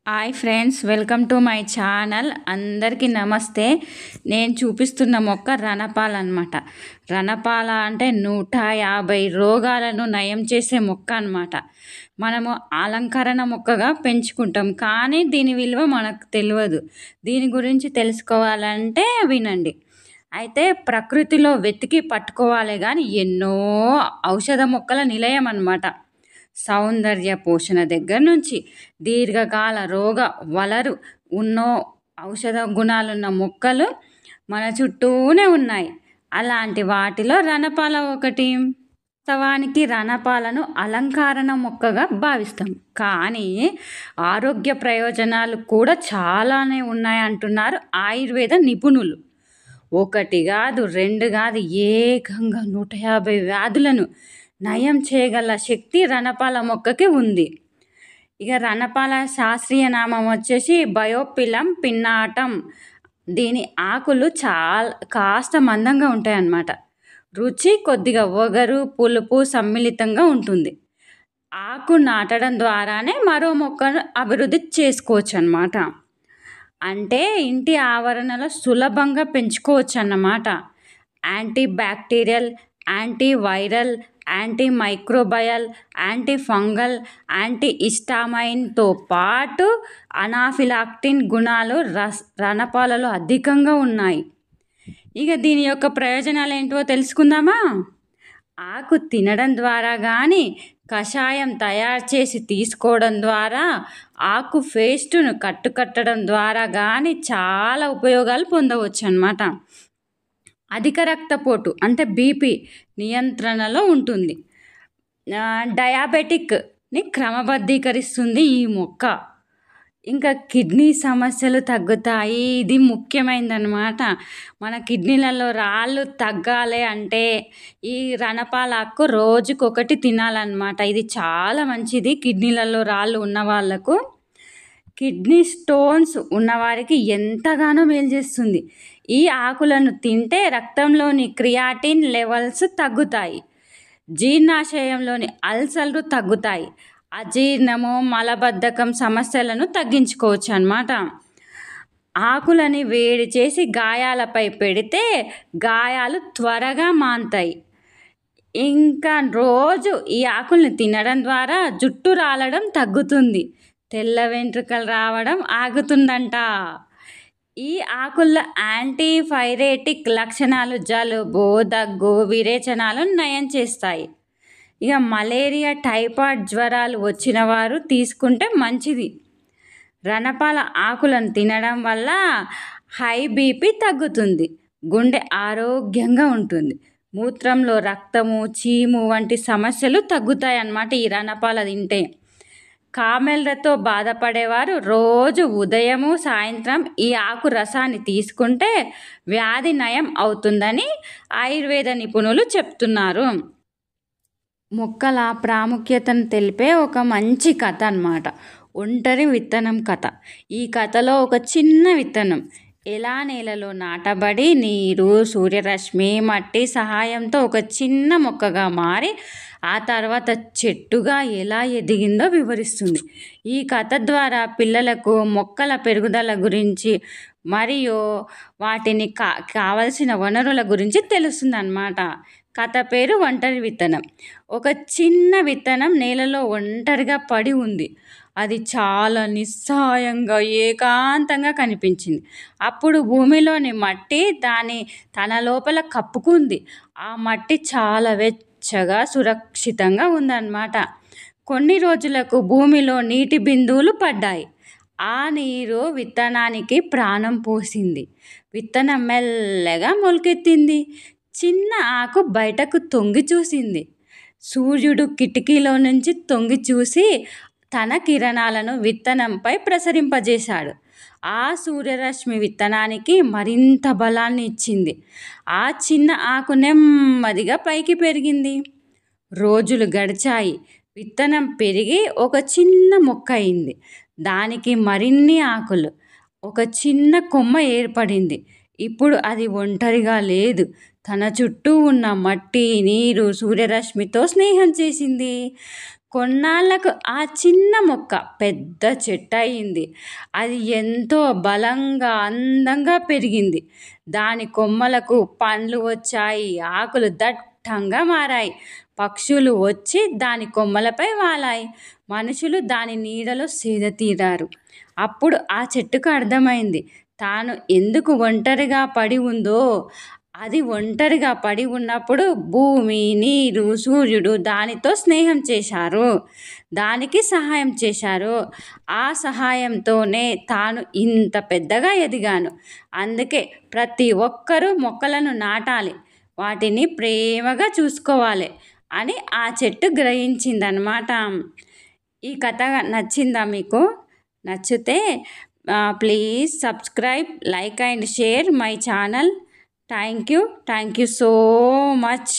Hi friends, welcome to my channel. అందరికీ నమస్తే. నేను చూపిస్తున్న మొక్క రణపాల అనమాట. రణపాల అంటే 150 రోగాలను నయం చేసే మొక్క అనమాట. మనము అలంకరణ మొక్కగా పెంచుకుంటాం, కానీ దీని విలువ మనకు తెలియదు. దీని గురించి తెలుసుకోవాలంటే వినండి. అయితే ప్రకృతిలో వెతికి పట్టుకోవాలి, కానీ ఎన్నో ఔషధ మొక్కల నిలయం అన్నమాట. సౌందర్య పోషణ దగ్గర నుంచి దీర్ఘకాల రోగ వలరు ఉన్నో ఔషధ గుణాలున్న మొక్కలు మన చుట్టూనే ఉన్నాయి. అలాంటి వాటిలో రణపాల ఒకటి. వాస్తవానికి రణపాలను అలంకరణ మొక్కగా భావిస్తాం, కానీ ఆరోగ్య ప్రయోజనాలు కూడా చాలానే ఉన్నాయంటున్నారు ఆయుర్వేద నిపుణులు. ఒకటి కాదు, రెండు కాదు, ఏకంగా 150 వ్యాధులను నయం చేయగల శక్తి రణపాల మొక్కకి ఉంది. ఇక రణపాల శాస్త్రీయ నామం వచ్చేసి బయోపిలం పిన్నాటం. దీని ఆకులు కాస్త మందంగా ఉంటాయన్నమాట. రుచి కొద్దిగా ఒగరు పులుపు సమ్మిళితంగా ఉంటుంది. ఆకు నాటడం ద్వారానే మరో మొక్కను అభివృద్ధి చేసుకోవచ్చు అన్నమాట. అంటే ఇంటి ఆవరణలో సులభంగా పెంచుకోవచ్చు అన్నమాట. Antibacterial, antiviral, antimicrobial, antifungal, anti హిస్టామైన్తో పాటు అనాఫిలాక్టిన్ గుణాలు రణపాలలో అధికంగా ఉన్నాయి. ఇక దీని యొక్క ప్రయోజనాలు ఏంటో తెలుసుకుందామా. ఆకు తినడం ద్వారా కానీ, కషాయం తయారు చేసి తీసుకోవడం ద్వారా, ఆకు పేస్టును కట్టడం ద్వారా కానీ చాలా ఉపయోగాలు పొందవచ్చు అన్నమాట. అధిక రక్తపోటు అంటే బీపీ నియంత్రణలో ఉంటుంది. డయాబెటిక్ని క్రమబద్ధీకరిస్తుంది ఈ మొక్క. ఇంకా కిడ్నీ సమస్యలు తగ్గుతాయి. ఇది ముఖ్యమైనదన్నమాట. మన కిడ్నీలలో రాళ్ళు తగ్గాలి అంటే ఈ రణపాలకు రోజుకొకటి తినాలన్నమాట. ఇది చాలా మంచిది కిడ్నీలలో రాళ్ళు ఉన్న వాళ్ళకు. కిడ్నీ స్టోన్స్ ఉన్నవారికి ఎంతగానో మేలు చేస్తుంది. ఈ ఆకులను తింటే రక్తంలోని క్రియాటిన్ లెవెల్స్ తగ్గుతాయి. జీర్ణాశయంలోని అల్సర్లు తగ్గుతాయి. అజీర్ణము మలబద్ధకం సమస్యలను తగ్గించుకోవచ్చు అన్నమాట. ఆకులని వేడి చేసి గాయాలపై పెడితే గాయాలు త్వరగా మాన్తాయి. ఇంకా రోజు ఈ ఆకుల్ని తినడం ద్వారా జుట్టు రాలడం తగ్గుతుంది, తెల్ల వెంట్రుకలు రావడం ఆగుతుందంట. ఈ ఆకుల్లో యాంటీపైరేటిక్ లక్షణాలు జలుబు దగ్గు విరేచనాలను నయం చేస్తాయి. ఇక మలేరియా టైఫాయిడ్ జ్వరాలు వచ్చిన వారు తీసుకుంటే మంచిది. రణపాల ఆకులను తినడం వల్ల హై బీపీ తగ్గుతుంది, గుండె ఆరోగ్యంగా ఉంటుంది, మూత్రంలో రక్తము చీము వంటి సమస్యలు తగ్గుతాయి అన్నమాట ఈ రణపాల తింటే. కామెర్లతో బాధపడేవారు రోజు ఉదయము సాయంత్రం ఈ ఆకు రసాన్ని తీసుకుంటే వ్యాధి నయం అవుతుందని ఆయుర్వేద నిపుణులు చెప్తున్నారు. మొక్కల ప్రాముఖ్యతను తెలిపే ఒక మంచి కథ అన్నమాట. ఒంటరి విత్తనం కథ. ఈ కథలో ఒక చిన్న విత్తనం ఎలా నేలలో నాటబడి నీరు సూర్యరశ్మి మట్టి సహాయంతో ఒక చిన్న మొక్కగా మారి ఆ తర్వాత చెట్టుగా ఎలా ఎదిగిందో వివరిస్తుంది. ఈ కథ ద్వారా పిల్లలకు మొక్కల పెరుగుదల గురించి మరియు వాటిని కావలసిన వనరుల గురించి తెలుస్తుంది అన్నమాట. కథ పేరు ఒంటరి విత్తనం. ఒక చిన్న విత్తనం నేలలో ఒంటరిగా పడి ఉంది. అది చాలా నిస్సహాయంగా ఏకాంతంగా కనిపించింది. అప్పుడు భూమిలోని మట్టి తన లోపల కప్పుకుంది. ఆ మట్టి చాలా వెచ్చగా సురక్షితంగా ఉందన్నమాట. కొన్ని రోజులకు భూమిలో నీటి బిందువులు పడ్డాయి. ఆ నీరు విత్తనానికి ప్రాణం పోసింది. విత్తనం మెల్లగా మొలకెత్తింది. చిన్న ఆకు బయటకు తొంగి చూసింది. సూర్యుడు కిటికీలో నుంచి తొంగి చూసి తన కిరణాలను విత్తనంపై ప్రసరింపజేశాడు. ఆ సూర్యరశ్మి విత్తనానికి మరింత బలాన్ని ఇచ్చింది. ఆ చిన్న ఆకు నెమ్మదిగా పైకి పెరిగింది. రోజులు గడిచాయి. విత్తనం పెరిగి ఒక చిన్న మొక్క అయింది. దానికి మరిన్ని ఆకులు, ఒక చిన్న కొమ్మ ఏర్పడింది. ఇప్పుడు అది ఒంటరిగా లేదు. తన చుట్టూ ఉన్న మట్టి నీరు సూర్యరశ్మితో స్నేహం చేసింది. కొన్నాళ్ళకు ఆ చిన్న మొక్క పెద్ద చెట్టు అయింది. అది ఎంతో బలంగా అందంగా పెరిగింది. దాని కొమ్మలకు పండ్లు వచ్చాయి, ఆకులు దట్టంగా మారాయి. పక్షులు వచ్చి దాని కొమ్మలపై వాలాయి. మనుషులు దాని నీడలో సేద తీరారు. అప్పుడు ఆ చెట్టుకు అర్థమైంది తాను ఎందుకు ఒంటరిగా పడి ఉందో. అది ఒంటరిగా పడి ఉన్నప్పుడు భూమి, నీరు, సూర్యుడు దానితో స్నేహం చేశారు, దానికి సహాయం చేశారు. ఆ సహాయంతోనే తాను ఇంత పెద్దగా ఎదిగాను. అందుకే ప్రతి ఒక్కరూ మొక్కలను నాటాలి, వాటిని ప్రేమగా చూసుకోవాలి అని ఆ చెట్టు గ్రహించిందనమాట. ఈ కథ నచ్చిందా మీకు? నచ్చితే please subscribe, like and share my channel. Thank you so much.